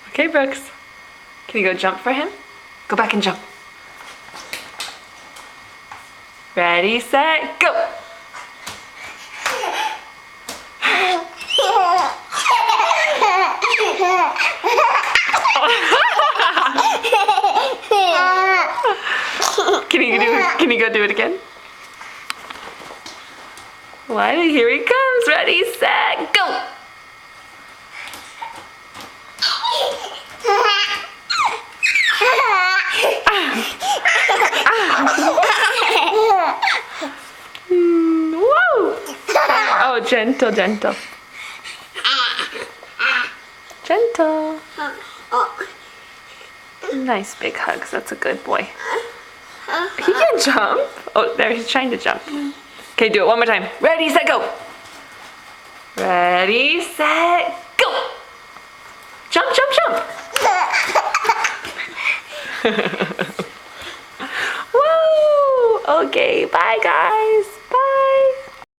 Okay, Brooks. Can you go jump for him? Go back and jump. Ready, set, go! Can you go do it again? Wiley, here he comes. Ready, set, go! Whoa! Oh, gentle, gentle. Gentle. Nice big hugs. That's a good boy. He can jump. Oh, there, he's trying to jump. Okay, do it one more time. Ready, set, go. Ready, set, go. Jump, jump, jump. Woo! Okay, bye guys.